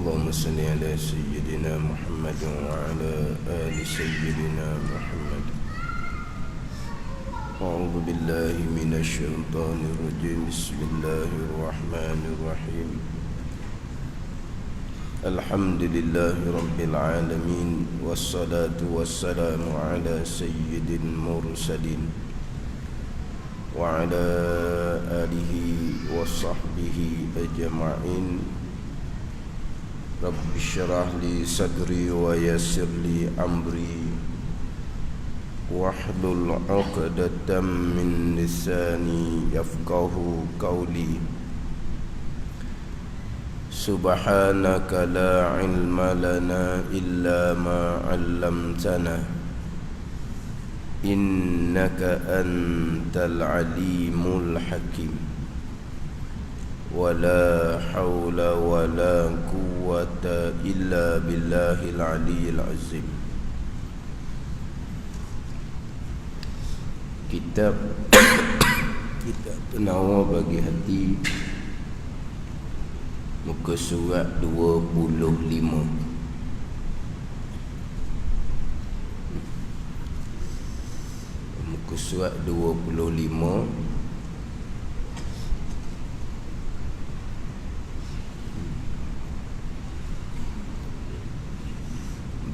اللهم صل على سيدنا محمد وعلى آل سيدنا محمد. أعوذ بالله من الشيطان الرجيم. بسم الله الرحمن الرحيم. الحمد لله رب العالمين، والصلاة والسلام على سيد المرسلين وعلى آله وصحبه أجمعين. رب اشرح لي صدري ويسر لي أمري واحلل عقدة من لساني يفقه قولي. سبحانك لا علم لنا إلا ما علمتنا إنك أنت العليم الحكيم. ولا حول ولا قوة إلا بالله العلي العظيم. Kitab Penawar bagi hati, muka surat 25. Muka surat 25.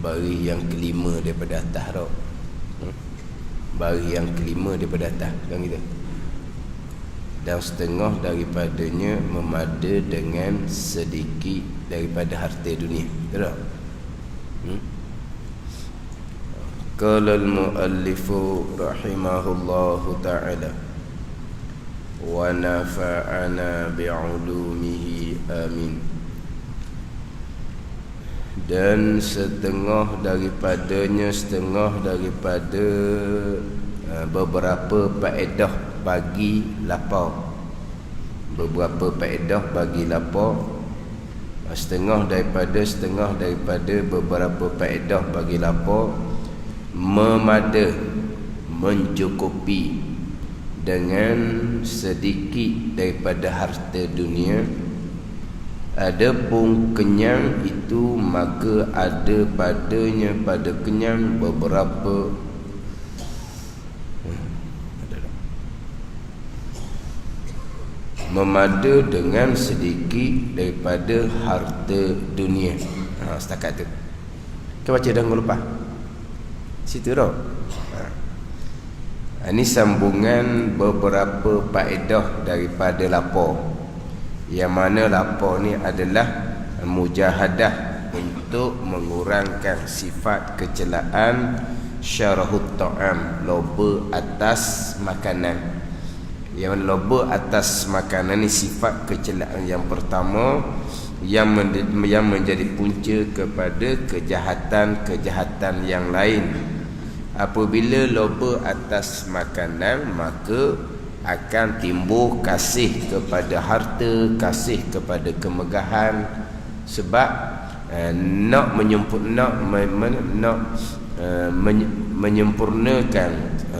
Baris yang kelima daripada atas tau. Baris yang kelima daripada atas kan kita. Dan setengah daripadanya memada dengan sedikit daripada harta dunia. Betul tak? Qala al-muallifu rahimahullahu ta'ala wa nafa'ana bi'ulumihi amin. Dan setengah daripada beberapa faedah bagi lapar. Beberapa faedah bagi lapar. Setengah daripada beberapa faedah bagi lapar memada, mencukupi dengan sedikit daripada harta dunia. Adapun kenyang itu, maka ada padanya pada kenyang beberapa memada dengan sedikit daripada harta dunia. Setakat tu kita baca dah minggu lepas situ dah. Ini sambungan beberapa faedah daripada lapar. Yang mana lapar ni adalah mujahadah untuk mengurangkan sifat kecelaan syarahut ta'am, loba atas makanan. Yang loba atas makanan ni sifat kecelaan yang pertama yang menjadi punca kepada kejahatan yang lain. Apabila loba atas makanan, maka akan timbul kasih kepada harta, kasih kepada kemegahan. Sebab nak menyempurnakan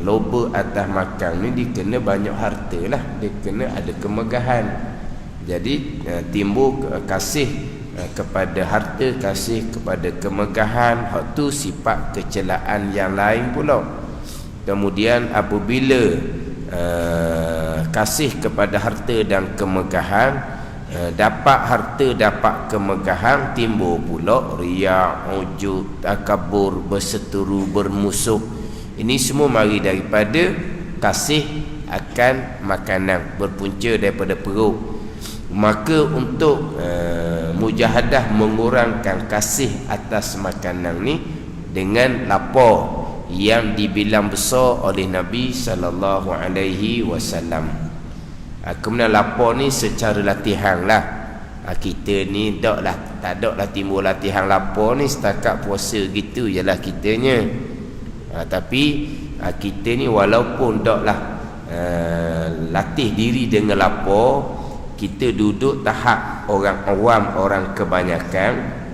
loba atas makan ni, dia kena banyak harta lah, dia kena ada kemegahan. Jadi timbul kasih kepada harta, kasih kepada kemegahan. Hak tu sifat kecelaan yang lain pula. Kemudian apabila kasih kepada harta dan kemegahan, dapat harta, dapat kemegahan, timbul pula riya, ujub, takabur, berseteru, bermusuh. Ini semua mari daripada kasih akan makanan, berpunca daripada perut. Maka untuk mujahadah mengurangkan kasih atas makanan ni dengan lapar yang dibilang besar oleh Nabi sallallahu alaihi wasallam. Kemudian lapar ni secara latihan lah. Kita ni tak ada timbul latihan lapar ni setakat puasa gitu jelah kitanya. Tapi kita ni walaupun taklah latih diri dengan lapar, kita duduk tahap orang awam, orang kebanyakan.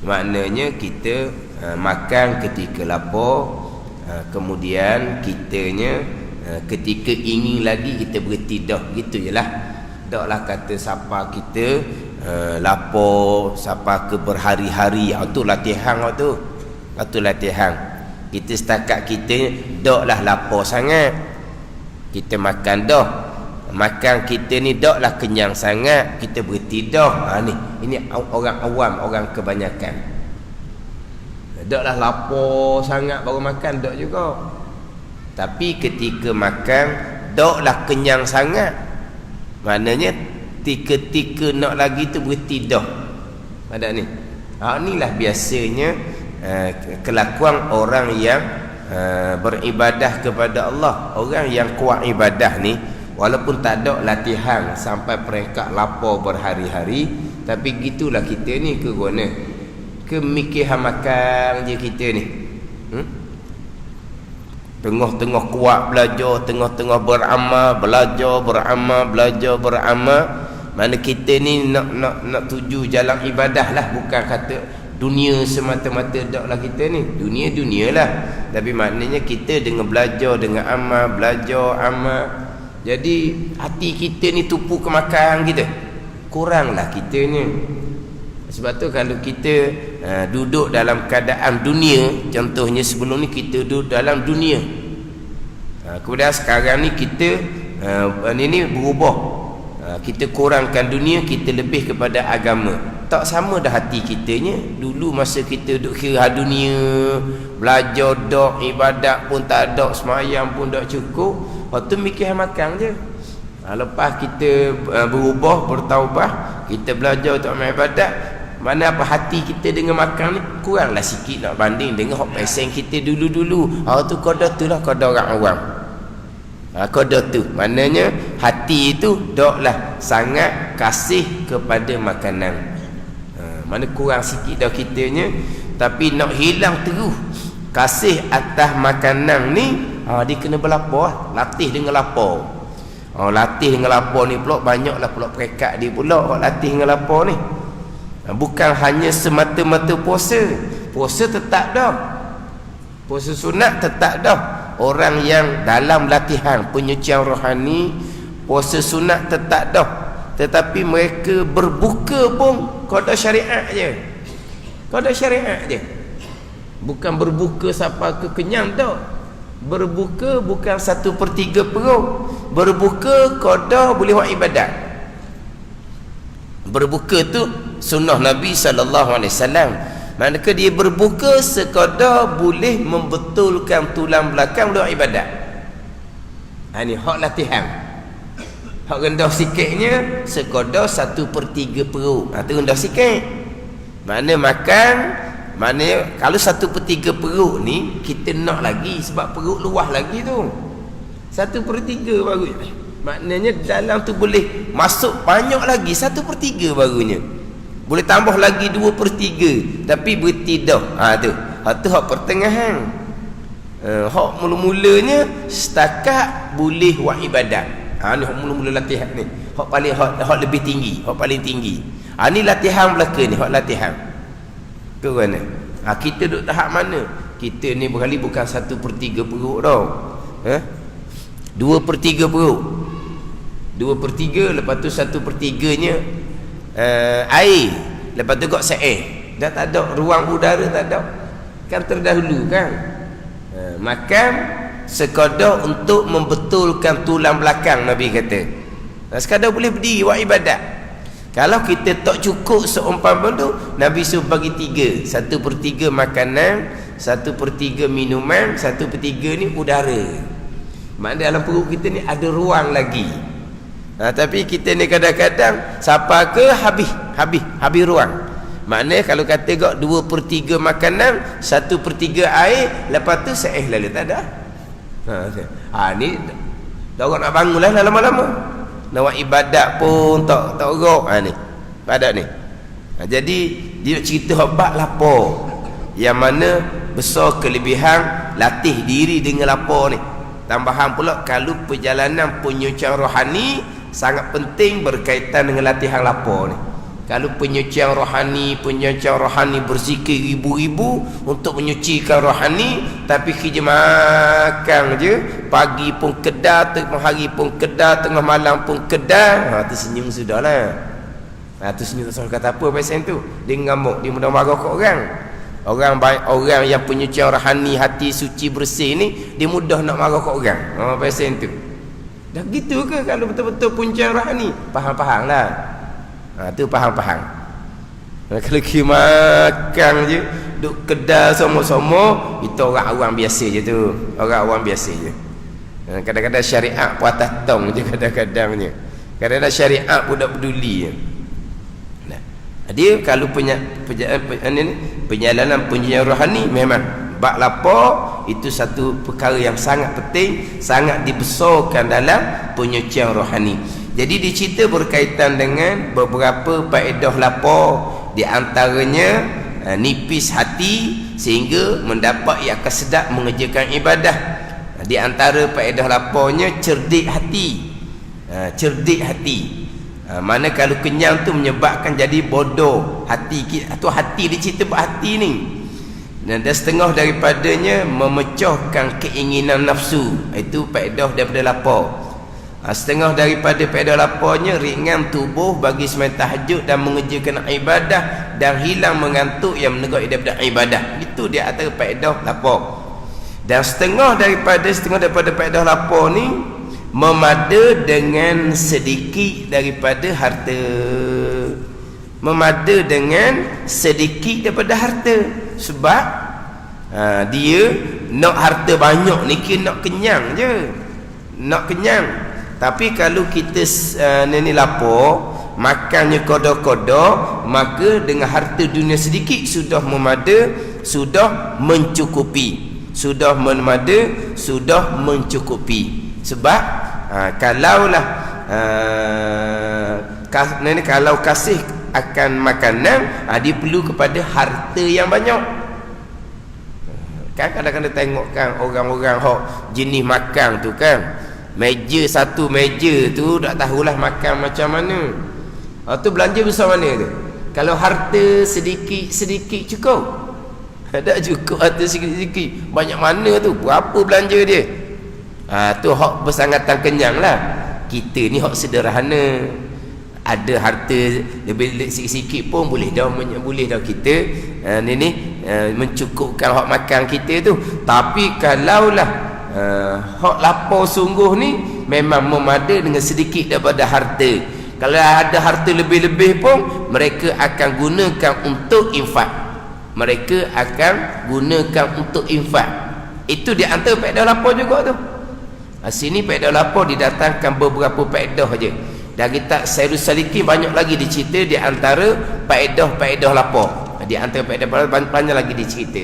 Maknanya kita makan ketika lapar, kemudian kitanya ketika ingin lagi kita berhenti dah, gitu jelah. Taklah kata siapa kita lapor sampai ke berhari-hari. Itu latihan tu. Itu latihan. Kita setakat kita daklah lapor sangat. Kita makan dah. Makan kita ni daklah kenyang sangat, kita berhenti dah. Ini orang awam, orang kebanyakan. Daklah lapar sangat baru makan, dak juga. Tapi ketika makan daklah kenyang sangat, maknanya tika-tika nak lagi tu berhenti dah. Ada ni. Inilah biasanya kelakuan orang yang beribadah kepada Allah. Orang yang kuat ibadah ni, walaupun tak ada latihan sampai peringkat lapar berhari-hari, tapi gitulah kita ni ke guna. Kemikiran makan je kita ni. Tengah-tengah kuat belajar, tengah-tengah beramal, belajar beramal. Mana kita ni nak tuju jalan ibadah lah, bukan kata dunia semata-mata dak lah kita ni. Dunia lah. Tapi maknanya kita dengan belajar, dengan amal, belajar amal. Jadi hati kita ni tumpu ke makan kita. Kuranglah kita ni. Sebab tu kalau kita duduk dalam keadaan dunia, contohnya sebelum ni kita duduk dalam dunia, kemudian sekarang ni kita ini berubah, kita kurangkan dunia, kita lebih kepada agama. Tak sama dah hati kitanya. Dulu masa kita duduk kira dunia, belajar dak, ibadat pun tak ada, semayang pun tak cukup, lepas tu mikir makan je. Lepas kita berubah, bertaubat, kita belajar untuk amal ibadat, mana apa hati kita dengan makan ni kuranglah sikit nak banding dengan hak pesen kita dulu-dulu. Tu qada tu lah, qada orang awam. Qada tu maknanya hati itu daklah sangat kasih kepada makanan. Mana kurang sikit dah kitanya, tapi nak hilang terus kasih atas makanan ni, dia kena berlapar, latih dengan lapar. Latih dengan lapar ni pula banyaklah pula perekat dia pula latih dengan lapar ni. Bukan hanya semata-mata puasa. Puasa tetap dah. Puasa sunat tetap dah. Orang yang dalam latihan penyucian rohani, puasa sunat tetap dah. Tetapi mereka berbuka pun qada syariat je. Qada syariat je. Bukan berbuka sampai kekenyang dah. Berbuka bukan 1/3 perut. Berbuka qada boleh buat ibadat. Berbuka tu sunnah Nabi SAW. Manakala dia berbuka sekadar boleh membetulkan tulang belakang untuk ibadat. Ini hak latihan. Hak rendah sikitnya sekadar 1/3 perut. Itu rendah sikit. Mana makan, mana kalau 1/3 perut ni kita nak lagi, sebab perut luas lagi tu. 1/3 baru. Maknanya dalam tu boleh masuk banyak lagi, 1/3 barunya. Boleh tambah lagi 2/3, tapi berhenti dah. Tu. Tu hak pertengahan. Hak mula-mulanya setakat boleh buat ibadat. Ni hak mula-mula latihan ni. Hak paling hak lebih tinggi, hak paling tinggi. Ni latihan belaka ni, hak latihan. Ke mana? Kita duduk tahap mana? Kita ni berkali bukan 1/3 perut tau. 2/3 perut. 2/3, lepas tu 1/3-nya air, lepas tu kok seeh. Dah tak ada ruang udara, tak ada. Kan terdahulu kan. Makan sekadar untuk membetulkan tulang belakang, Nabi kata. Sekadar boleh berdiri buat ibadat. Kalau kita tak cukup seumpama tu, Nabi suruh bagi 3. 1/3 makanan, 1/3 minuman, 1/3 ni udara. Maknanya dalam perut kita ni ada ruang lagi. Tapi kita ni kadang-kadang siapa ke habis ruang. Maknanya kalau kata gak 2/3 makanan, 1/3 air, lepas tu seeh lalu tak ada. Ni dah orang nak bangun lah lama-lama. Nak buat ibadat pun tak urut. Ni padat ni. Jadi dia cerita bab lapar, yang mana besar kelebihan latih diri dengan lapar ni. Tambahan pula kalau perjalanan penyucian rohani sangat penting berkaitan dengan latihan lapar ni. Kalau penyucian rohani berzikir ribu-ribu untuk menyucikan rohani, tapi kerja makan je, pagi pun kedar, tengah hari pun kedar, tengah malam pun kedar, tersenyum sudahlah. Tu senyum tak kata apa pasal tu. Dia ngamuk, dia mudah marah kat orang. Orang yang punya cara rohani, hati suci bersih ni, dia mudah nak marah kat orang. Pasal tu. Dah gitu ke kalau betul-betul punca rohani? Faham-faham lah. Tu faham-faham. Kalau kita makan je, duk kedai sama-sama, itu orang-orang biasa je tu. Orang-orang biasa je. Kadang-kadang syariat pun atas tong je kadang-kadangnya. Kadang-kadang syariat pun tak peduli je. Dia kalau perjalanan penyiaran rohani memang bab lapar itu satu perkara yang sangat penting, sangat dibesarkan dalam penyucian rohani. Jadi dicerita berkaitan dengan beberapa faedah lapar, di antaranya nipis hati sehingga mendapat ia akan sedap mengerjakan ibadah. Di antara faedah laparnya cerdik hati. Cerdik hati. Mana kalau kenyang tu menyebabkan jadi bodoh hati atau hati dicerita hati ni. Dan setengah daripadanya memecahkan keinginan nafsu. Itu faedah daripada lapar. Setengah daripada faedah laparnya ringan tubuh bagi sembahyang tahajud dan mengerjakan ibadah dan hilang mengantuk yang menegak daripada ibadah. Itu dia antara faedah lapar. Dan setengah daripada faedah lapar ni memada dengan sedikit daripada harta. Memada dengan sedikit daripada harta. Sebab dia nak harta banyak ni, nak kenyang je. Nak kenyang. Tapi kalau kita ni lapar, makannya kodok-kodok, maka dengan harta dunia sedikit sudah memada, sudah mencukupi. Sudah memada, sudah mencukupi. Sebab kalaulah kalau kasih akan makanan, dia perlu kepada harta yang banyak. Kan kadang-kadang tengok kan orang-orang hok jenis makan tu kan, satu meja tu tak tahulah makan macam mana. Tu belanja besar mana tu? Kalau harta sedikit cukup? Tak cukup harta sedikit. Banyak mana tu? Berapa belanja dia? Tu hak bersangatan kenyang lah. Kita ni hak sederhana. Ada harta lebih sikit-sikit pun boleh dah kita mencukupkan hak makan kita tu. Tapi kalaulah hak lapar sungguh ni memang memada dengan sedikit daripada harta. Kalau ada harta lebih-lebih pun mereka akan gunakan untuk infak. Mereka akan gunakan untuk infak. Itu di antara faedah lapar juga tu. Sini faedah lapar didatangkan beberapa faedah aja. Dan kitab Sairus Salikin banyak lagi dicerita di antara faedah-faedah lapar. Di antara faedah banyak lagi dicerita.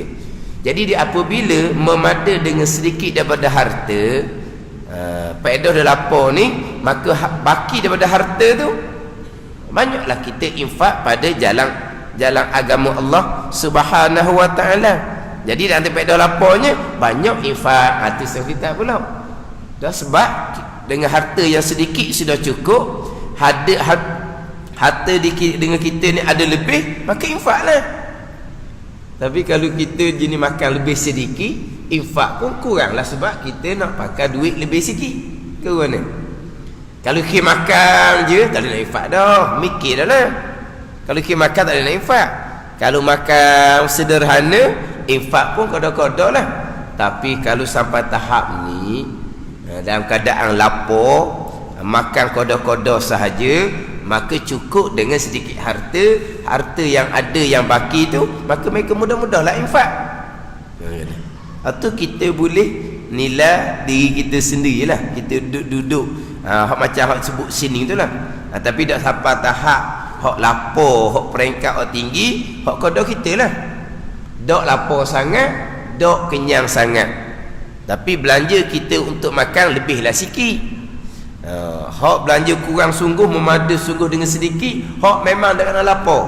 Jadi apabila memada dengan sedikit daripada harta, faedah dah lapar ni, maka baki daripada harta tu banyaklah kita infak pada jalan agama Allah Subhanahu wa taala. Jadi di antara faedah laparnya banyak infak. Itu kita pula. Dah sebab dengan harta yang sedikit sudah cukup, harta dengan kita ni ada lebih, maka infaklah. Tapi kalau kita jenis makan lebih sedikit, infak pun kuranglah sebab kita nak pakai duit lebih sikit. Ke mana? Kalau kita makan je, tak ada nak infak dah. Mikir dah lah. Kalau kita makan tak ada nak infak. Kalau makan sederhana, infak pun kodok-kodok lah. Tapi kalau sampai tahap ni, dalam keadaan lapar, makan kodok-kodok sahaja, maka cukup dengan sedikit harta yang ada yang baki tu, maka mereka mudah-mudahlah infak. Atau kita boleh nilai diri kita sendirilah. Kita duduk macam hak sebut sini tu lah. Tapi tak sampai tahap hak lapar, hak peringkat hak tinggi, hak kodok kita lah. Dok lapar sangat, dok kenyang sangat. Tapi belanja kita untuk makan lebihlah sikit. Hak belanja kurang sungguh, memada sungguh dengan sedikit, hak memang dah kena lapar,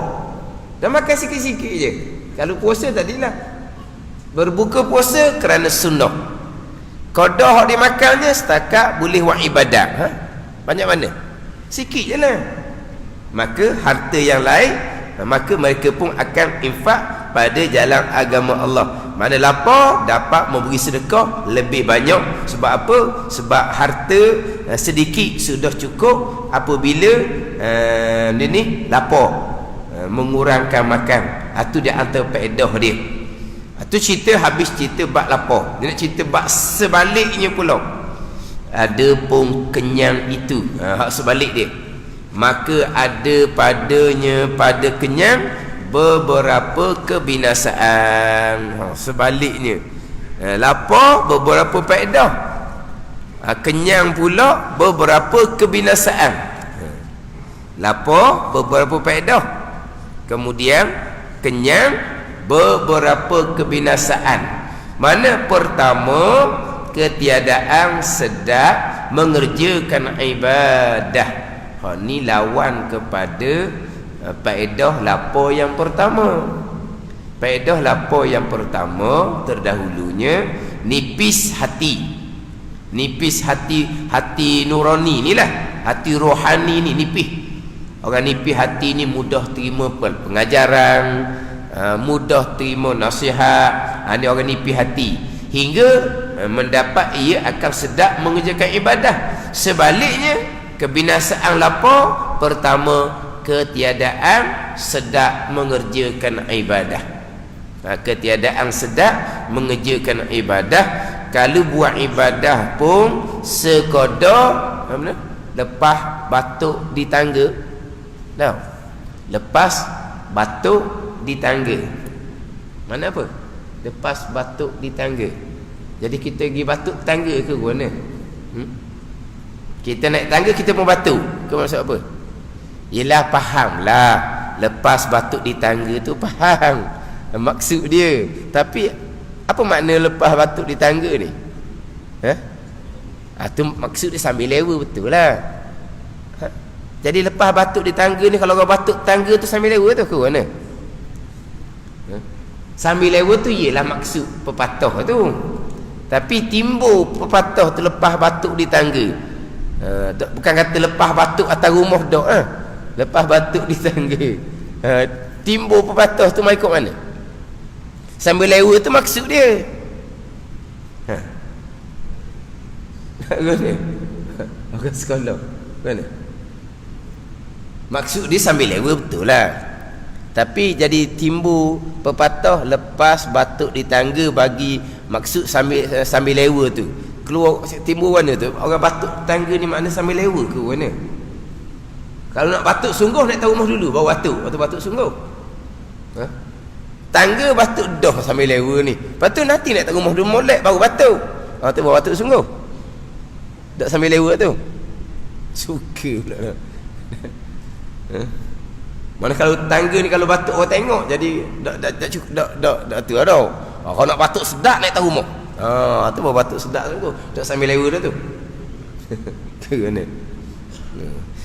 dah makan sikit-sikit je. Kalau puasa tadilah berbuka puasa kerana sunnah, qada hak dimakannya setakat boleh buat ibadat. Banyak mana? Sikit je lah. Maka harta yang lain, maka mereka pun akan infak pada jalan agama Allah. Mana lapar dapat memberi sedekah lebih banyak. Sebab apa? Sebab harta sedikit sudah cukup apabila dia ni lapar, mengurangkan makan. Itu dia antara faedah dia. Itu cerita habis cerita bab lapar. Dia nak cerita bab sebaliknya pula. Ada pun kenyang itu, hak sebalik dia. Maka ada padanya pada kenyang beberapa kebinasaan. Sebaliknya, lapar beberapa faedah, kenyang pula beberapa kebinasaan. Lapar beberapa faedah, kemudian kenyang beberapa kebinasaan. Mana pertama, ketiadaan sedap mengerjakan ibadah. Ni lawan kepada faedah lapar yang pertama. Faedah lapar yang pertama terdahulunya nipis hati. Nipis hati, hati nurani ni lah, hati rohani ni nipis. Orang nipis hati ni mudah terima pengajaran, mudah terima nasihat. Ni orang nipis hati, hingga mendapat ia akan sedap mengerjakan ibadah. Sebaliknya, kebinasaan lapar pertama, ketiadaan sedap mengerjakan ibadah. Ketiadaan sedap mengerjakan ibadah. Kalau buat ibadah pun sekadar lepas batuk di tangga. Tahu? Lepas batuk di tangga. Mana apa? Lepas batuk di tangga. Jadi kita pergi batuk tangga ke mana? Kita naik tangga kita pun batuk ke, maksud apa? Yelah, fahamlah. Lepas batuk di tangga tu faham maksud dia. Tapi apa makna lepas batuk di tangga ni? Tu maksud dia sambil lewa, betul lah. Jadi lepas batuk di tangga ni, kalau orang batuk tangga tu sambil lewa tu ke mana? Sambil lewa tu ialah maksud pepatah tu. Tapi timbul pepatah tu lepas batuk di tangga. Bukan kata lepas batuk atas rumah dak. Lepas batuk di tangga. Timbul pepatah tu mai ikut mana? Sambil lewa tu maksud dia. Mana? Orang sekolah mana? Maksud dia sambil lewa, betul lah. Tapi jadi timbul pepatah lepas batuk di tangga bagi maksud sambil lewa tu. Keluar timbul mana tu? Orang batuk tangga ni makna sambil lewa ke mana? Kalau nak batuk sungguh, naik atas rumah dulu baru batuk. Lepas tu batuk sungguh. Tangga batuk dah sambil lewa ni. Lepas tu nanti naik atas rumah dulu molek baru batuk. Lepas tu baru batuk sungguh. Tak sambil lewa tu. Suka pula. Mana kalau tangga ni kalau batuk orang tengok, jadi tak tu dah. Kalau nak batuk sedap naik atas rumah. Tu baru batuk sedap tu. Tak sambil lewa dah tu. Tu kan.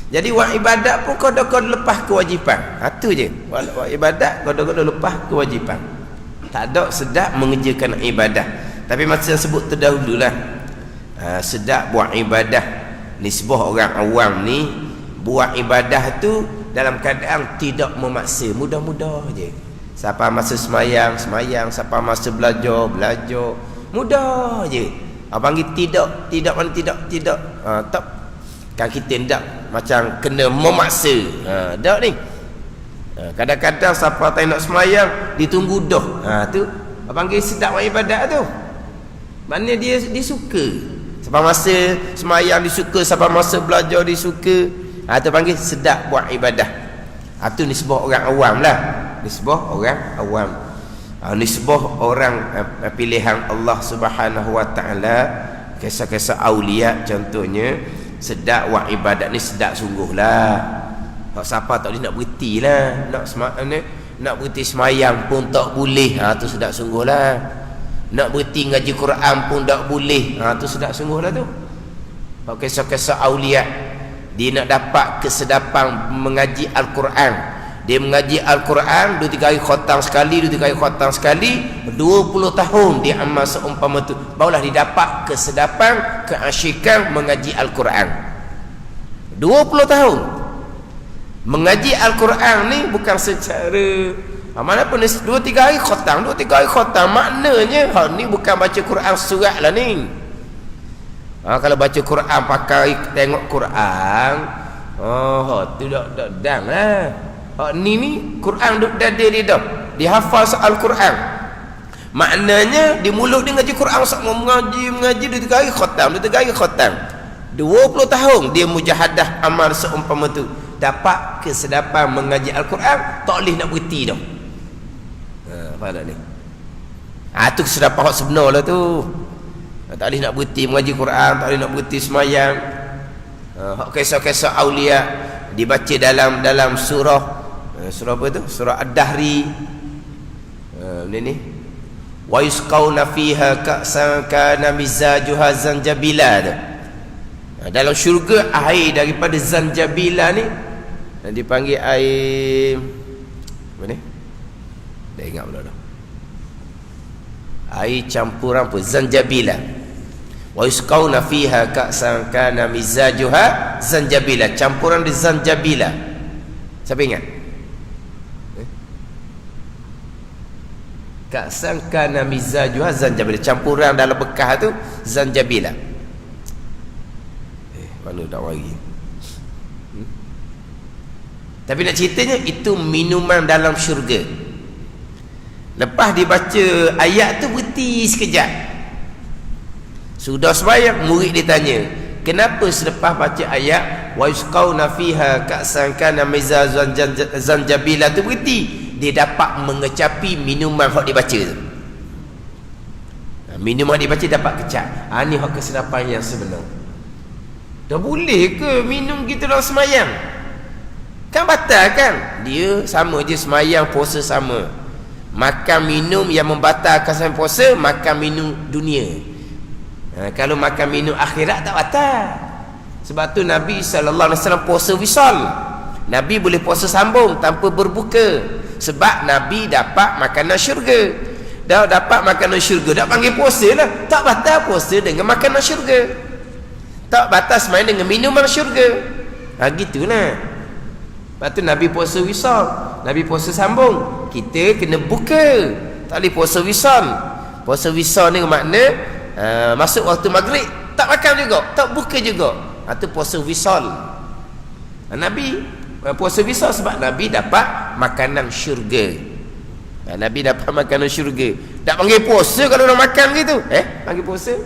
Jadi buat ibadat pun kau-kau lepas kewajipan. Tu je. Buat ibadat kau-kau lepas kewajipan. Tak ada sedap mengerjakan ibadah. Tapi macam yang sebut terdahululah, sedap buat ibadah. Nisbah orang awam ni buat ibadah tu dalam keadaan tidak memaksa, mudah-mudah je. Siapa masa semayang, siapa masa belajar, mudah je. Abang kita tidak tak kan kita tidak macam kena memaksa. Tak ni. Kadang-kadang siapa tak nak semayang ditunggu dah. Tu abang sedap buat ibadat tu. Mana dia suka. Siapa masa semayang disuka, siapa masa belajar disuka. Tu panggil sedap buat ibadah. Tu nisbah orang awam lah. Nisbah orang awam. Nisbah orang pilihan Allah Subhanahu Wa Taala, kisah-kisah aulia contohnya, sedap buat ibadat ni sedap sungguh lah. Siapa tak boleh nak berhenti lah. Nak berhenti semayang pun tak boleh. Tu sedap sungguh lah. Nak berhenti ngaji Quran pun tak boleh. Tu sedap sungguh lah tu. Kisah-kisah aulia, dia nak dapat kesedapan mengaji Al-Quran. Dia mengaji Al-Quran 2-3 hari khatam sekali, 2-3 hari khatam sekali, 20 tahun dia amal seumpama tu, barulah dia dapat kesedapan, keasyikan mengaji Al-Quran. 20 tahun mengaji Al-Quran ni bukan secara Mana pun 2-3 hari khatam, 2-3 hari khatam. Maknanya ni bukan baca Quran surat lah ni. Kalau baca Quran pakai tengok Quran, tu dak dang lah. Ni Quran duk dada dia dah. Dia hafal Al-Quran. Maknanya di mulut dia ngaji Quran, mengaji 2-3 hari khatam, 2-3 hari khatam. 20 tahun dia mujahadah amal seumpama tu. Dapat kesedapan mengaji Al-Quran, tak boleh nak berhenti dah. Faham tak ni? Tu kesedapan hak sebenar lah tu. Tak boleh nak berhenti mengaji Quran, tak boleh nak berhenti semayang. Hak kisah-kisah aulia dibaca dalam surah apa tu? Surah Ad-Dahri. Ni wa yusqauna fiha ka'san kana mizajuha zanjabila tu. Dalam syurga air daripada zanjabila ni dipanggil air apa ni? Dah ingat pula dah. Air campuran apa? Zanjabila. Wa yusqauna fiha ka'san kana mizajuha zanjabila. Campuran di zanjabila. Siapa ingat? Ka'san kana mizajuha zanjabila. Campuran dalam bekas tu zanjabila. Mana tak wari. Tapi nak ceritanya itu minuman dalam syurga. Lepas dibaca ayat tu berhenti sekejap. Sudah sembahyang, murid dia tanya, kenapa selepas baca ayat wa yusqauna fiha ka'san kana mizazan zanjabila tu berhenti? Dia dapat mengecapi minuman hak dibaca tu. Minuman dibaca dapat kecap. Ni hak kesedapan yang sebenar. Dah boleh ke minum kita dalam semayang? Kan batal kan? Dia sama je semayang, puasa sama. Makan minum yang membatalkan sampai puasa, makan minum dunia. Kalau makan minum akhirat tak batal. Sebab tu Nabi SAW puasa wisal. Nabi boleh puasa sambung tanpa berbuka. Sebab Nabi dapat makanan syurga. Dah dapat makanan syurga, dah panggil puasa lah. Tak batal puasa dengan makanan syurga. Tak batas main dengan minuman syurga. Gitulah. Lepas tu Nabi puasa wisal, Nabi puasa sambung. Kita kena buka, tak boleh puasa wisal. Puasa wisal ni makna masuk waktu maghrib tak makan juga, tak buka juga. Itu puasa wisal. Nabi puasa wisal sebab Nabi dapat makanan syurga. Nabi dapat makanan syurga. Tak panggil puasa kalau nak makan gitu. Panggil puasa.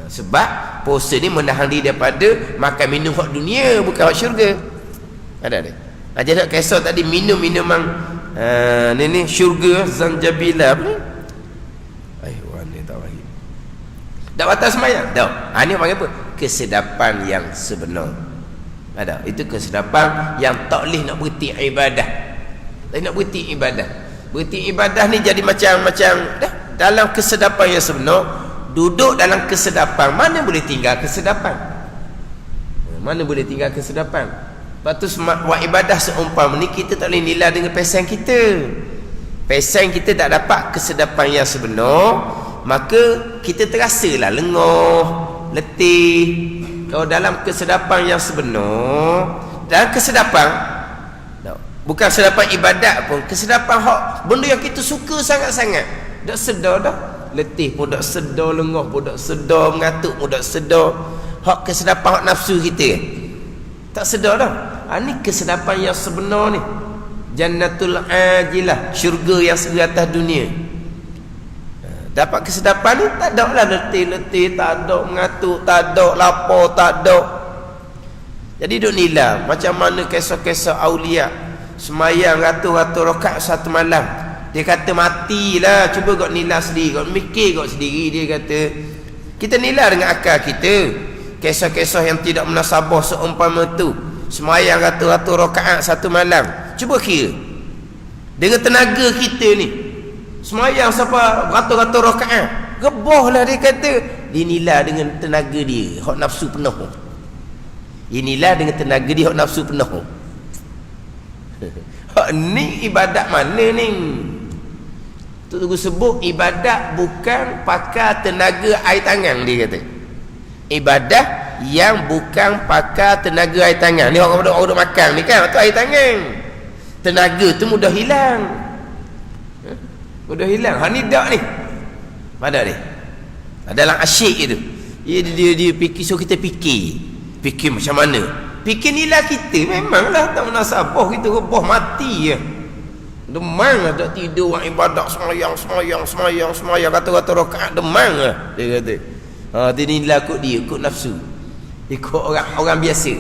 Sebab puasa ni menahan diri daripada makan minum hak dunia, bukan hak syurga. Ada. Aja nak kisah tadi minum minuman ni syurga zanjabila apa ni? Ni tak lagi. Dak batal sembahyang. Dak. Ni panggil apa? Kesedapan yang sebenar. Ada. Itu kesedapan yang tak boleh nak berhenti ibadah. Tak nak berhenti ibadah. Berhenti ibadah ni jadi macam dah dalam kesedapan yang sebenar. Duduk dalam kesedapan, mana boleh tinggal kesedapan? Mana boleh tinggal kesedapan? Lepas tu buat ibadah seumpama ni kita tak boleh nilai dengan pesen kita. Pesen kita tak dapat kesedapan yang sebenar, maka kita terasalah lengah, letih. Kalau dalam kesedapan yang sebenar, dalam kesedapan bukan kesedapan ibadat pun, kesedapan hak benda yang kita suka sangat-sangat, dak sedar dah. Letih pun tak sedar, lengah pun tak sedar, mengatuk pun tak sedar. Hak kesedapan hak nafsu kita tak sedar dah. Ni kesedapan yang sebenar ni. Jannatul ajilah, syurga yang segera atas dunia. Dapat kesedapan ni tak ada lah letih-letih, tak ada mengatuk, tak ada lapar, tak ada. Jadi duk nilai macam mana kisah-kisah aulia semayang ratus-ratus rakaat satu malam. Dia kata matilah, cuba kau nilai sendiri, kau mikir kau sendiri. Dia kata kita nilai dengan akal kita. Kisah-kisah yang tidak munasabah seumpama tu, semayang ratus-ratus rakaat satu malam, cuba kira dengan tenaga kita ni, semayang sampai ratus-ratus rakaat, rebah lah. Dia kata dinilai dengan tenaga dia hak nafsu penuh. Dinilai dengan tenaga dia hak nafsu penuh. Hak ni ibadat mana ni? Tu sebut ibadat bukan pakai tenaga air tangan. Dia kata ibadah yang bukan pakai tenaga air tangan. Ni orang duk makan ni kan, tu air tangan. Tenaga tu mudah hilang. Mudah hilang. Hak ni dak ni. Pada ni. Dalam asyik itu. Dia fikir, so kita fikir. Fikir macam mana? Fikir nilai kita memanglah tak munasabah kita rebah mati je. Demang tak tidur orang ibadat semayang kata-kata rakaat demang lah dia kata. Dia nilai ikut dia, ikut nafsu. Ikut orang biasa.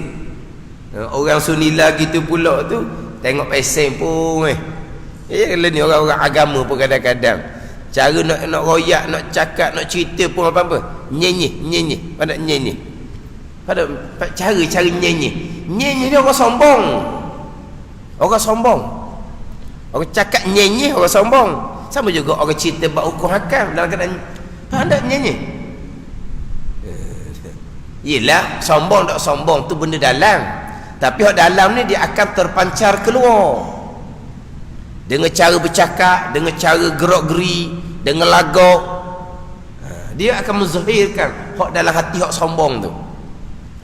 Orang sunila gitu pula tu tengok pesen pun kalau ni orang-orang agama pun kadang-kadang cara nak royak, nak cakap, nak cerita pun apa-apa nyenyi pada nyenyi pada cara nyenyi dia orang sombong, orang cakap nyenyi orang sombong. Sama juga orang cerita bab hukum hakam dalam keadaan pandai nyenyi. Yelah, sombong tak sombong tu benda dalam, tapi hak dalam ni dia akan terpancar keluar dengan cara bercakap, dengan cara gerak-geri, dengan lagak. Dia akan menzahirkan hak dalam hati hak sombong tu.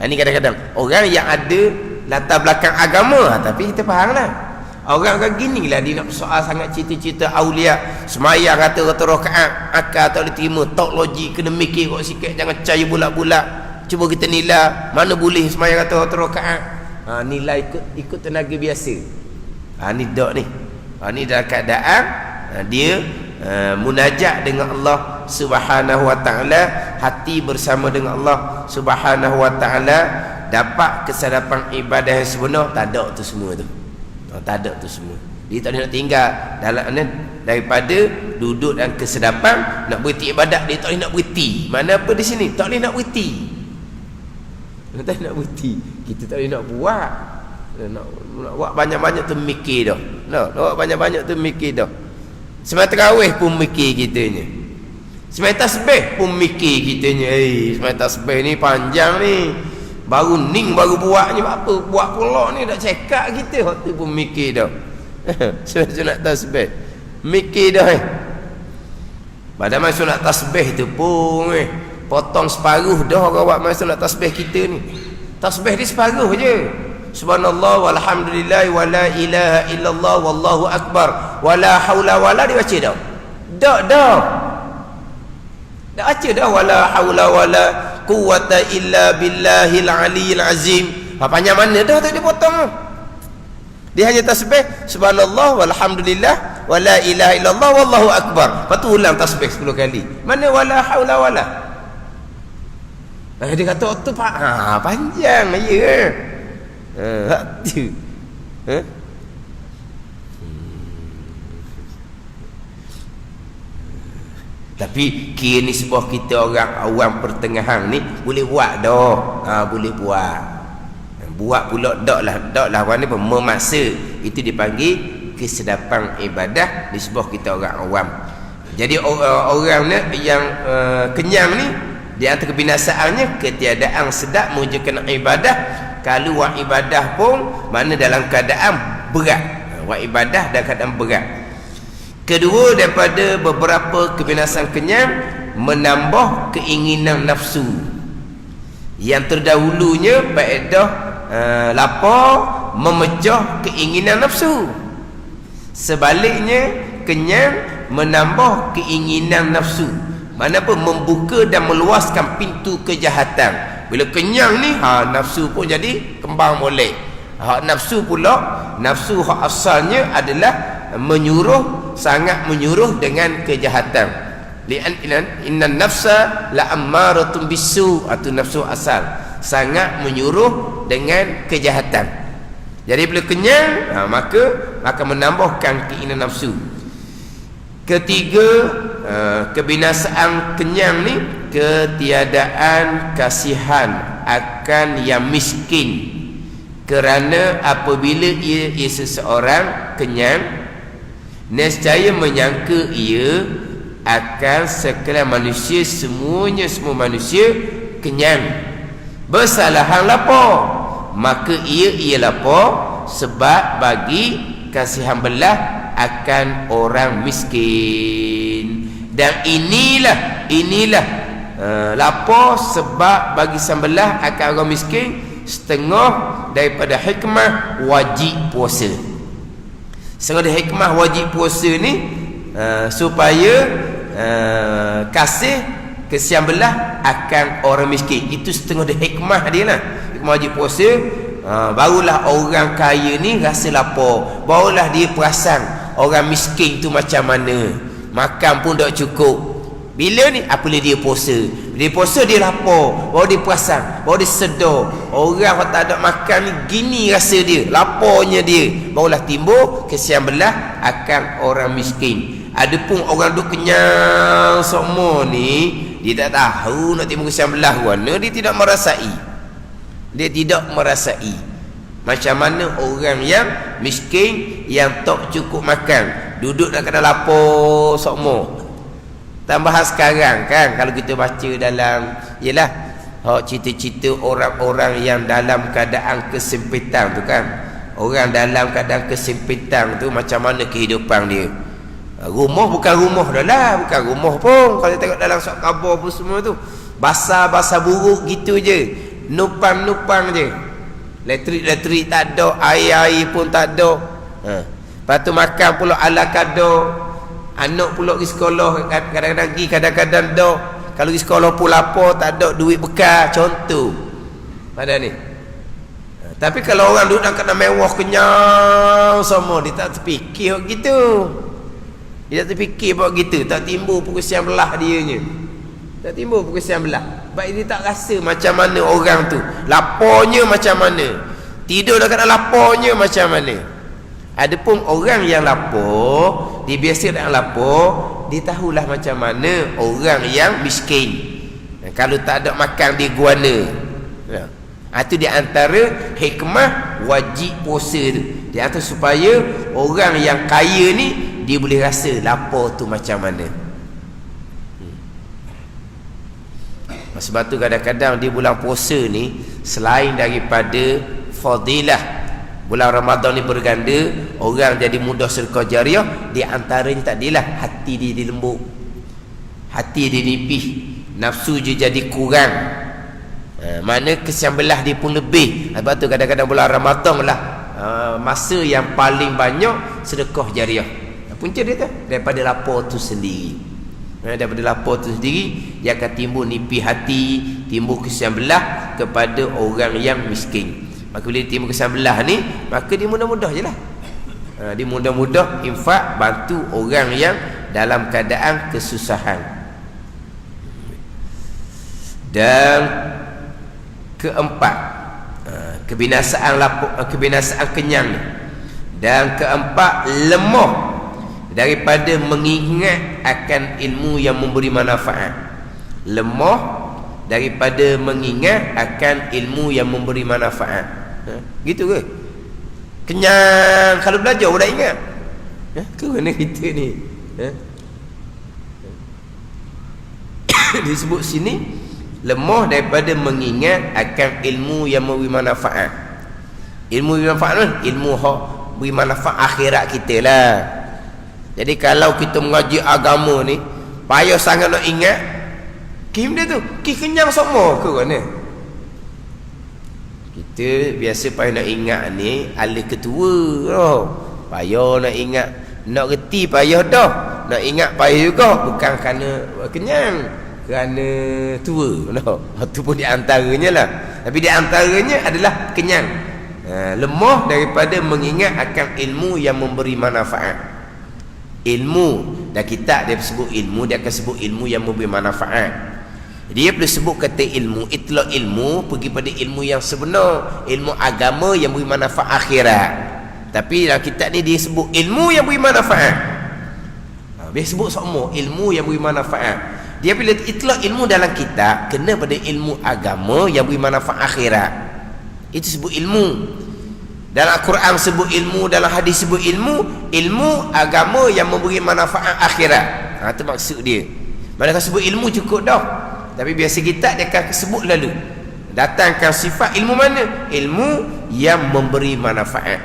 Ini kadang-kadang orang yang ada latar belakang agama, tapi kita fahamlah orang-orang gini lah dia nak soal sangat cerita-cerita aulia semayang kata-kata rakaat akal tak boleh terima, tak logik, kena mikir kok sikit, jangan percaya bulat-bulat. Cuba kita nilai mana boleh semayang kata-kata rakaat. Nilai ikut tenaga biasa. Ni dak ni. Ni dalam keadaan dia munajat dengan Allah Subhanahu wa taala, hati bersama dengan Allah Subhanahu wa taala, dapat kesadapan ibadah yang sebenar. Tak ada tu semua tu. Tak ada tu semua. Dia tak nak tinggal dalam daripada duduk dan kesedapan nak berhenti ibadat, dia tak boleh nak berhenti. Mana apa di sini tak boleh nak berhenti. Tak nak berhenti. Kita tak boleh nak buat. Nak buat banyak-banyak tu mikir dah. Nak buat banyak-banyak tu mikir dah. Sembahyang tarawih pun mikir kitanya. Sembahyang tasbih pun mikir kitanya. Sembahyang tasbih ni panjang ni. Baru buat ni apa? Buat pula ni dah cekak kita. Waktu pun mikir dah. Sunat tasbih. Mikir dah Padahal sunat tasbih tu pun potong separuh dah orang buat sunat tasbih kita ni. Tasbih dia separuh je. Subhanallah walhamdulillah wala ilaha illallah wallahu akbar wala haula wala dibaca dah. Dah baca dah wala haula wala quwwata illa billahil aliyil azim. Panjang mana dah tak dipotong. Dia hanya tasbih subhanallah walhamdulillah wala ilaha illallah wallahu akbar. Lepas tu ulang tasbih 10 kali. Mana wala haula wala. Dia kata tu panjang ya. Tapi kira ni sebuah kita orang awam pertengahan ni boleh buat dah. Boleh buat pula dak lah warna pun memaksa. Itu dipanggil kesedapan ibadah di sebuah kita orang awam. Jadi orang ni yang kenyang ni, di antara kebinasaannya ketiadaan sedap mewujudkan ibadah. Kalau buat ibadah pun mana dalam keadaan berat. Buat ibadah dalam keadaan berat. Kedua, daripada beberapa kebinasaan kenyang, menambah keinginan nafsu. Yang terdahulunya faedah lapar memecah keinginan nafsu. Sebaliknya kenyang menambah keinginan nafsu. Mana pun membuka dan meluaskan pintu kejahatan. Bila kenyang ni nafsu pun jadi kembang molek. Nafsu pula, nafsu hak asalnya adalah sangat menyuruh dengan kejahatan. Innan nafsa la ammaratun bisu, atau nafsu asal sangat menyuruh dengan kejahatan. Jadi bila kenyang maka akan menambahkan keinginan nafsu. Ketiga, kebinasaan kenyang ni ketiadaan kasihan akan yang miskin. Kerana apabila ia seseorang kenyang, nescaya menyangka ia akan sekalian manusia, semua manusia kenyang. Bersalahan lapar, maka ia lapar sebab bagi kasihan belah akan orang miskin. Dan inilah lapar sebab bagi sambelah akan orang miskin, setengah daripada hikmah wajib puasa. Setengah hikmah wajib puasa ni supaya kasih kesian belah akan orang miskin. Itu setengah hikmah dia lah. Hikmah wajib puasa. Barulah orang kaya ni rasa lapar, barulah dia perasan orang miskin tu macam mana, makan pun tak cukup. Bila ni apabila dia puasa, dia puasa dia lapar, baru dia perasan, baru dia sedar orang yang tak ada makan ni gini rasa dia, laparnya dia, barulah timbul kesian belah akan orang miskin. Adapun orang duk kenyang semua ni, dia tak tahu nak timbul kesian belah mana, dia tidak merasai. Dia tidak merasai macam mana orang yang miskin yang tak cukup makan, duduk nak kena lapar semua. Tambah sekarang kan, kalau kita baca dalam yalah cerita-cerita orang-orang yang dalam keadaan kesempitan tu kan, orang dalam keadaan kesempitan tu macam mana kehidupan dia. Rumah bukan rumah dah lah, bukan rumah pun. Kalau tengok dalam surat khabar pun semua tu basah-basah buruk gitu je, numpang-numpang je, elektrik tak ada, air pun tak ada. Lepas tu makan pula ala kadar. Anak pula pergi sekolah, kadang-kadang pergi, kadang-kadang tak. Kalau pergi sekolah pun lapar, tak ada duit bekal, contoh pada ni. Tapi kalau orang duduk nak kena mewah kenyang semua, dia tak terfikir gitu. Dia tak terfikir buat gitu, tak timbul perkesian belah dianya. Tak timbul perkesian belah. Baik dia tak rasa macam mana orang tu, laparnya macam mana, tidur dah kena laparnya macam mana. Adapun orang yang lapar, dia biasa nak lapar, dia tahulah macam mana orang yang miskin. Kalau tak ada makan dia guana. Itu di antara hikmah wajib puasa tu. Di antara supaya orang yang kaya ni dia boleh rasa lapar tu macam mana. Sebab tu kadang-kadang di bulan puasa ni, selain daripada fadilah bulan Ramadan ni berganda, orang jadi mudah sedekah jariah, di antaranya takdilah hati dia dilembut, hati dia nipih, nafsu dia jadi kurang. Mana kesian belah dia pun lebih. Sebab tu kadang-kadang bulan Ramadan lah masa yang paling banyak sedekah jariah. Punca dia tu daripada lapar tu sendiri. Daripada lapar tu sendiri, dia akan timbul nipih hati, timbul kesian belah kepada orang yang miskin. Maka bila dia timbul kesian belah ni, maka dia mudah-mudah je lah. Dia mudah-mudah infak, bantu orang yang dalam keadaan kesusahan. Dan keempat, kebinasaan kenyang. Dan keempat, lemah daripada mengingat akan ilmu yang memberi manfaat. Lemah daripada mengingat akan ilmu yang memberi manfaat. Gitu ke? Kenyang kalau belajar dah ingat. Ke mana kita ni? Disebut sini lemah daripada mengingat akan ilmu yang memberi manfaat. Ilmu yang manfaat, ilmu hak beri manfaat akhirat kita lah. Jadi kalau kita mengaji agama ni payah sangat nak ingat, kim dia tu kenyang semua ke mana? Kita biasa payah nak ingat ni ahli ketua. Payah nak ingat, nak reti payah dah, nak ingat payah juga, bukan kerana kenyang, kerana tua. Itu pun di antaranya lah. Tapi di antaranya adalah kenyang, lemah daripada mengingat akan ilmu yang memberi manfaat. Ilmu dan kitab dia sebut ilmu, dia akan sebut ilmu yang memberi manfaat. Dia perlu sebut kata ilmu, itulah ilmu pergi pada ilmu yang sebenar, ilmu agama yang beri manfaat akhirat. Tapi dalam kitab ni dia sebut ilmu yang beri manfaat. Dia sebut semua ilmu yang beri manfaat. Dia bila itulah ilmu dalam kitab kena pada ilmu agama yang beri manfaat akhirat. Itu sebut ilmu. Dalam Al-Quran sebut ilmu, dalam hadis sebut ilmu, ilmu agama yang memberi manfaat akhirat. Itu maksud dia. Mana sebut ilmu cukup dah. Tapi biasa kita dia akan sebut lalu, datangkan sifat ilmu mana? Ilmu yang memberi manfaat.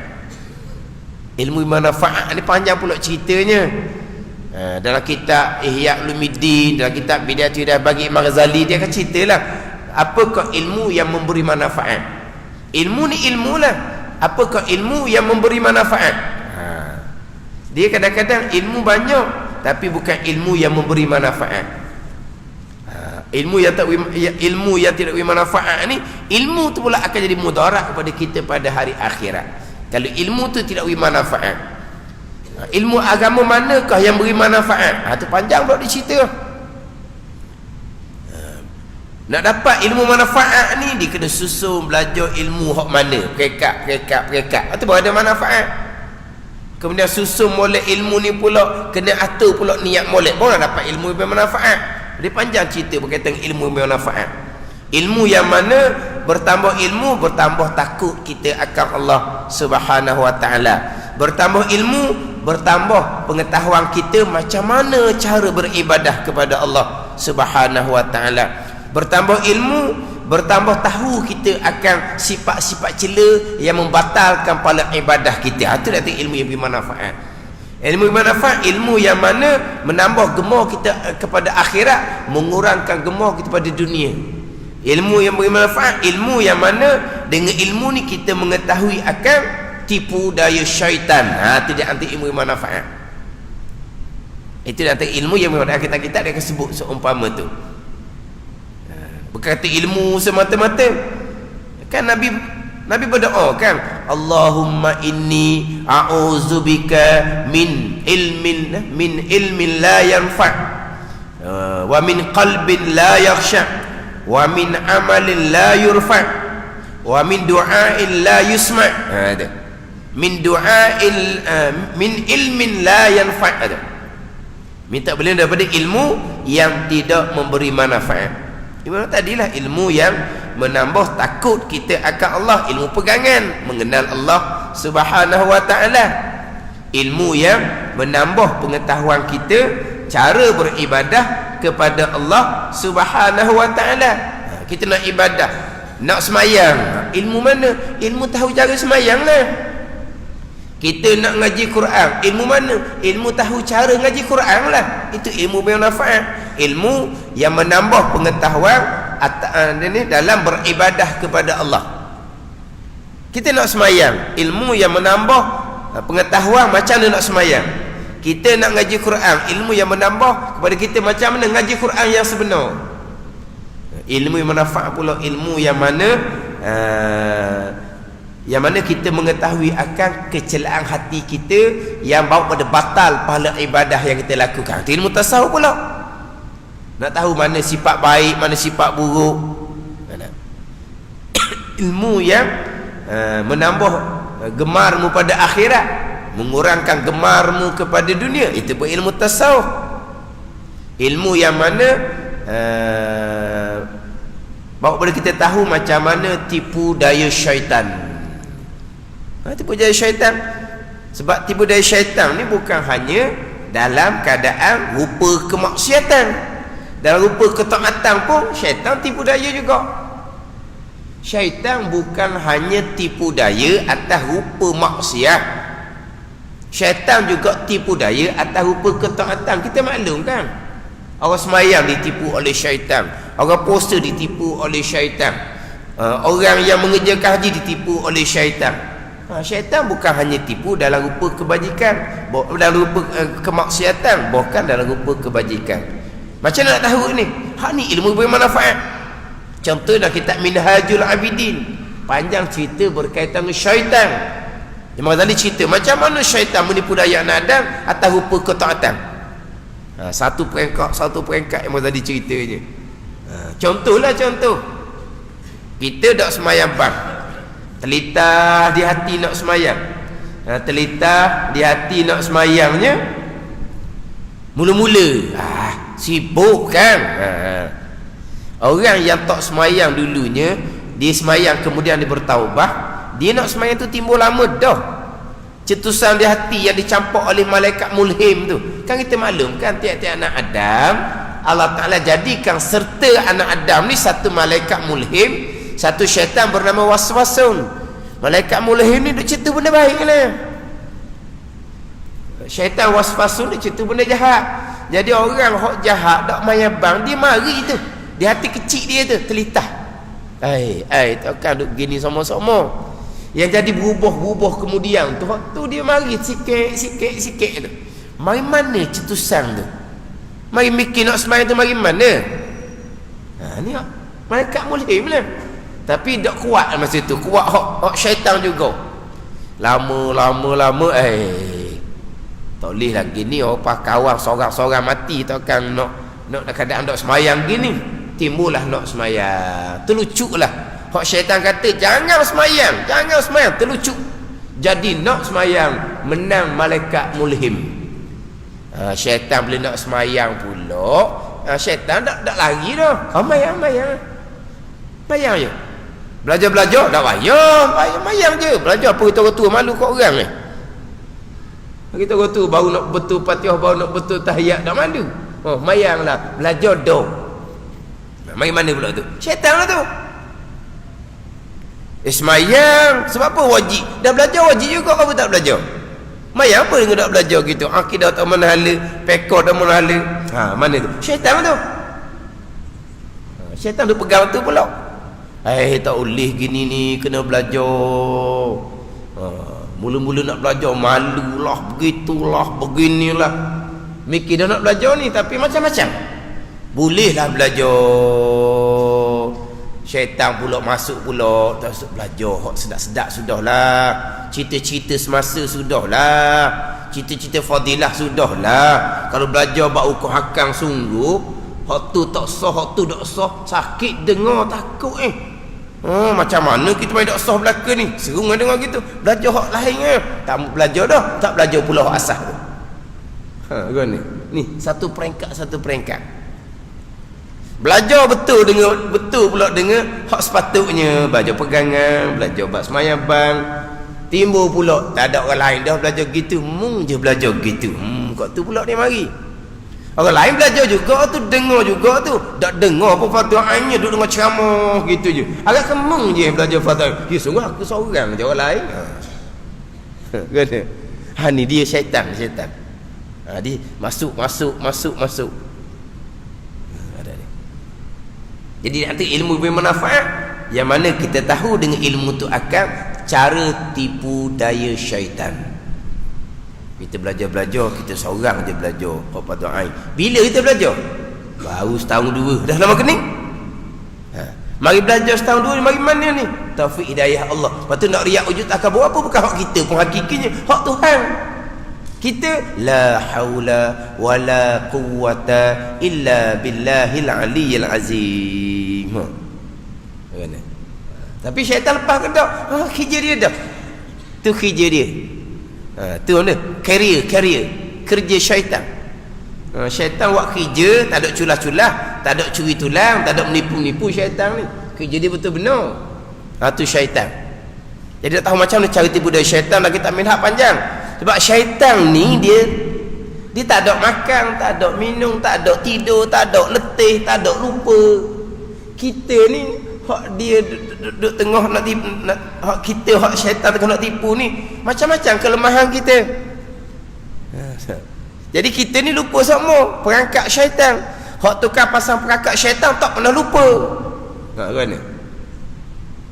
Ilmu manfaat ni panjang pula ceritanya. Dalam kitab Ihya Ulumuddin, dalam kitab Bidayatul Hidayah bagi Imam Ghazali, dia akan ceritalah apakah ilmu yang memberi manfaat. Ilmu ni ilmu lah. Apakah ilmu yang memberi manfaat? Dia kadang-kadang ilmu banyak tapi bukan ilmu yang memberi manfaat. Ilmu yang tidak memberi manfaat ni, ilmu tu pula akan jadi mudarat kepada kita pada hari akhirat. Kalau ilmu tu tidak memberi manfaat, ilmu agama manakah yang beri manfaat? Tu panjang pula dicerita. Nak dapat ilmu manfaat ni, dia kena susun belajar ilmu hak mana, perekat. Itu baru ada manfaat. Kemudian susun molek ilmu ni pula, kena atur pula niat molek, baru nak dapat ilmu yang bermanfaat. Dia panjang cerita berkaitan ilmu yang bermanfaat. Ilmu yang mana bertambah ilmu, bertambah takut kita akan Allah Subhanahu wa taala. Bertambah ilmu, bertambah pengetahuan kita macam mana cara beribadah kepada Allah Subhanahu wa taala. Bertambah ilmu, bertambah tahu kita akan sifat-sifat cela yang membatalkan pahala ibadah kita. Itu nanti ilmu yang bermanfaat. Ilmu bermanfaat, ilmu yang mana menambah gemar kita kepada akhirat, mengurangkan gemar kita pada dunia. Ilmu yang bermanfaat, ilmu yang mana dengan ilmu ni kita mengetahui akan tipu daya syaitan. Itu dia nanti ilmu bermanfaat. Itu nanti ilmu yang bermanfaat. Kita dia akan sebut seumpama tu. Berkata ilmu semata-mata, kan Nabi berdoa kan, Allahumma inni a'udzubika min ilmin la yanfa' wa min qalbin la yakhsha' wa min amalin la yurfa' wa min du'ain la yusma'. Min du'ain min ilmin la yanfa'. Minta beliau daripada ilmu yang tidak memberi manfaat. Ilmu tadilah ilmu yang menambah takut kita akan Allah, ilmu pegangan mengenal Allah Subhanahu wa taala. Ilmu yang menambah pengetahuan kita cara beribadah kepada Allah Subhanahu wa taala. Kita nak ibadah, nak semayang, ilmu mana? Ilmu tahu cara semayang lah. Kita nak ngaji Quran, ilmu mana? Ilmu tahu cara ngaji Quran lah. Itu ilmu bermanfaat. Ilmu yang menambah pengetahuan dalam beribadah kepada Allah. Kita nak semayang, ilmu yang menambah pengetahuan macam mana nak semayang. Kita nak ngaji Quran, ilmu yang menambah kepada kita macam mana ngaji Quran yang sebenar. Ilmu yang manfaat pula ilmu yang mana kita mengetahui akan kecelaan hati kita yang bawa pada batal pahala ibadah yang kita lakukan. Itu ilmu tasawuf pula. Nak tahu mana sifat baik, mana sifat buruk. Ilmu yang menambah gemarmu pada akhirat, mengurangkan gemarmu kepada dunia. Itu pun ilmu tasawuf. Ilmu yang mana bawa pada kita tahu macam mana tipu daya syaitan. Tipu daya syaitan. Sebab tipu daya syaitan ni bukan hanya dalam keadaan rupa kemaksiatan. Dalam rupa ketaatan pun syaitan tipu daya juga. Syaitan bukan hanya tipu daya atas rupa maksiat. Syaitan juga tipu daya atas rupa ketaatan. Kita maklum kan, orang semayang ditipu oleh syaitan, orang puasa ditipu oleh syaitan, orang yang mengerjakan haji ditipu oleh syaitan. Syaitan bukan hanya tipu dalam rupa kebajikan, dalam rupa kemaksiatan, bukan dalam rupa kebajikan. Macam mana nak tahu ni? Hak ni ilmu bermanfaat. Contohnya kitab Minhajul Abidin, panjang cerita berkaitan dengan syaitan. Imam Ghazali cerita macam mana syaitan menipu daya anak Adam atas rupa ketaatan. Satu perengkat Imam Ghazali ceritanya. Contohlah contoh. Kita dak semayang bang, telitah di hati nak semayang. Telitah di hati nak semayangnya mula-mula sibuk kan. Orang yang tak semayang dulunya, dia semayang kemudian dia bertaubah, dia nak semayang tu timbul lama dah. Cetusan di hati yang dicampak oleh malaikat mulhim tu, kan kita maklum kan, tiap-tiap anak Adam Allah Ta'ala jadikan serta anak Adam ni satu malaikat mulhim, satu syaitan bernama waswasun. Malaikat mulhim ni duk cerita benda baik lah, syaitan waswasun dia cerita benda jahat. Jadi orang hok jahat dak mayabang, dia mari tu di hati kecil dia tu telitah. Takkan duk gini sama-sama. Yang jadi berubah-ubah kemudian tu dia mari sikit tu. Mari mana cetusan tu? Mari mikir nak sembahyang tu mari mana? Ni malaikat mulhim lah. Tapi tak kuat masa tu. Kuat hak syaitan juga. Lama tak boleh lagi ni apa kawan seorang-seorang mati takkan nak kadang nak semayang gini. Timbullah nak semayang. Terlucuklah. Hak syaitan kata jangan semayang, terlucuk. Jadi nak semayang menang malaikat mulhim. Syaitan boleh nak semayang pula. Syaitan tak lari dah. Mayang je. Belajar tak mayang je. Belajar apa kita tua malu kat orang ni. Kita tua baru nak betul Fatihah, baru nak betul tahiyat dah malu. Mayanglah, belajar dah. Mari mana pula tu? Syaitan lah tu. Semayang sebab apa wajib? Dah belajar wajib juga, apa tak belajar? Mayang apa dengan tak belajar gitu? Akidah tak mana hala, pekor tak mana hala. Mana tu? Syaitan tu. Syaitan tu pegang tu pula. Tak boleh gini ni, kena belajar. Mula-mula nak belajar malulah, begitulah, beginilah. Mikir dah nak belajar ni tapi macam-macam. Bolehlah belajar. Syaitan pula masuk pula, tak masuk belajar hak sedap-sedap sudahlah. Cerita-cerita semasa sudahlah. Cerita-cerita fadilah sudahlah. Kalau belajar bab hukum hakam sungguh, hak tu tak sah, hak tu tak sah, sakit dengar takut macam mana kita main tak sah belaka ni? Seru dengar gitu. Belajar hak lain tak belajar dah, tak belajar pula hak asas tu. Kan ni satu peringkat. Belajar betul pula dengan hak sepatutnya. Belajar pegangan, belajar bab semayang bang. Timbul pula tak ada orang lain dah belajar gitu, je belajar gitu. Kok tu pula dia mari. Orang lain belajar juga tu, dengar juga tu. Tak dengar apa fatihahnya, duduk dengar ceramah gitu je. Agak kemung je belajar fatihah. Ya sungguh aku seorang je, orang lain. Kata. Ni dia syaitan. Dia masuk. Jadi nanti ilmu bermanfaat yang mana kita tahu dengan ilmu tu akan cara tipu daya syaitan. Kita belajar kita seorang je belajar apa doa. Bila kita belajar? Baru setahun dua dah lama kening. Mari belajar setahun dua ni mari mana ni? Taufik hidayah Allah. Lepas tu nak riak wujud akal buat apa bukan hak kita pun hakikatnya hak Tuhan. Kita la haula wala quwwata illa billahil aliyyil azim. Tapi syaitan lepas ke tak? Kerja dia dah. Tu kerja dia. Tu mana? Career. Kerja syaitan. Syaitan buat kerja, tak ada culah-culah, tak ada curi tulang, tak ada menipu-nipu syaitan ni. Kerja dia betul benar. Tu syaitan. Jadi tak tahu macam mana cara tipu daya syaitan, lagi tak minat panjang. Sebab syaitan ni dia tak ada makan, tak ada minum, tak ada tidur, tak ada letih, tak ada lupa. Kita ni hak dia duduk tengah nak tipu, hak kita hak syaitan tengah nak tipu ni macam-macam kelemahan kita. Jadi kita ni lupa semua perangkap syaitan. Hak tukar pasang perangkap syaitan tak pernah lupa. Kan ni?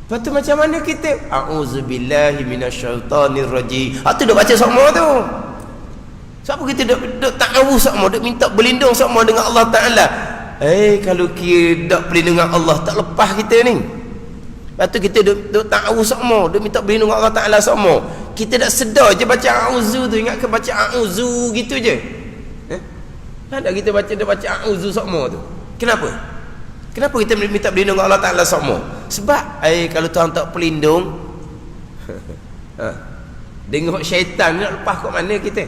Lepas tu macam mana kita? A'udzubillahi minasyaitanirrajim. Tu duk baca semua tu. Sebab kita duk ta'awuz semua, duk minta berlindung semua dengan Allah Ta'ala. Kalau kita duk berlindung dengan Allah, tak lepas kita ni. Lepas tu kita duk ta'awuz semua, duk minta berlindung dengan Allah Ta'ala semua. Kita tak sedar je baca a'udzu tu, ingat ke baca a'udzu gitu je. Ada kita baca a'udzu semua tu. Kenapa kita minta berlindung dengan Allah Ta'ala semua? Sebab kalau Tuhan tak pelindung dengan syaitan nak lepas kat mana kita?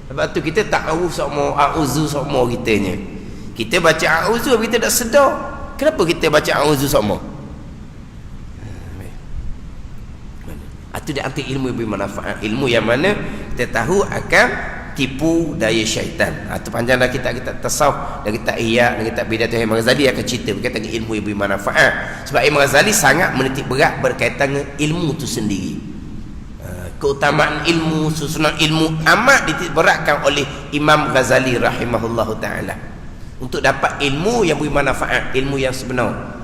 Sebab tu kita ta'awuz semua, a'udzu semua kitanya. Kita baca a'udzu kita tak sedar. Kenapa kita baca a'udzu semua? Itu dia anti ilmu yang bermanfaat. Ilmu yang mana kita tahu akan tipu daya syaitan. Itu panjang dah kita tasawuf dan kita ihya dan kita bidah Imam Ghazali akan cerita berkaitan dengan ilmu yang bermanfaat. Sebab Imam Ghazali sangat menitik berat berkaitan dengan ilmu itu sendiri. Keutamaan ilmu, susunan ilmu amat dititik beratkan oleh Imam Ghazali rahimahullahu taala untuk dapat ilmu yang bermanfaat, ilmu yang sebenar.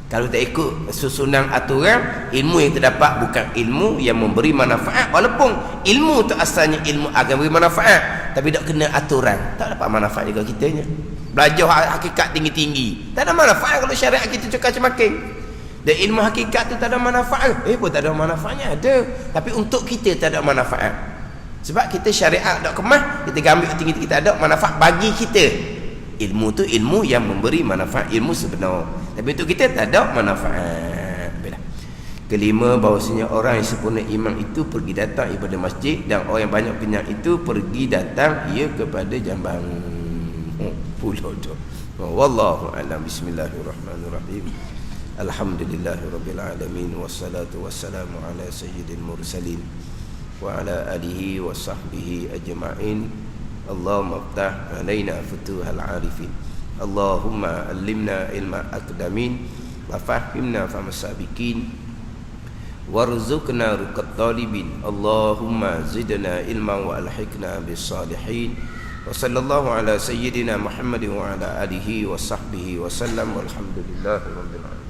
Kalau tak ikut susunan aturan, ilmu yang terdapat bukan ilmu yang memberi manfaat. Walaupun ilmu tu asalnya ilmu akan beri manfaat, tapi tak kena aturan, tak dapat manfaat juga kitanya. Belajar hakikat tinggi-tinggi, tak ada manfaat kalau syariat kita cekak-cemaking. Dan ilmu hakikat tu tak ada manfaat. Pun tak ada manfaatnya, ada. Tapi untuk kita tak ada manfaat. Sebab kita syariat tak kemah, kita ambil tinggi-tinggi, tak ada manfaat bagi kita. Ilmu tu ilmu yang memberi manfaat, ilmu sebenar. Tapi untuk kita tak ada manfaat. Kelima, bahawasanya orang yang sempurna iman itu pergi datang ibadah masjid, dan orang yang banyak kenyang itu pergi datang ia kepada jambang. Pulau tu. Wallahu a'lam. Bismillahirrahmanirrahim. Alhamdulillahirabbil alamin, wassalatu wassalamu ala sayyidil mursalin wa ala alihi wa sahbihi ajma'in. Allahumma aftah alaina futuhal arifin. Allahumma allimna ilma akdamin wa fahimna fahmasabikin warzuqna ruqat talibin. Allahumma zidna ilman wa alhiqna bis salihin. Wa sallallahu ala sayyidina Muhammadin wa ala alihi wa sahbihi wa sallam. Walhamdulillahi rabbil alamin.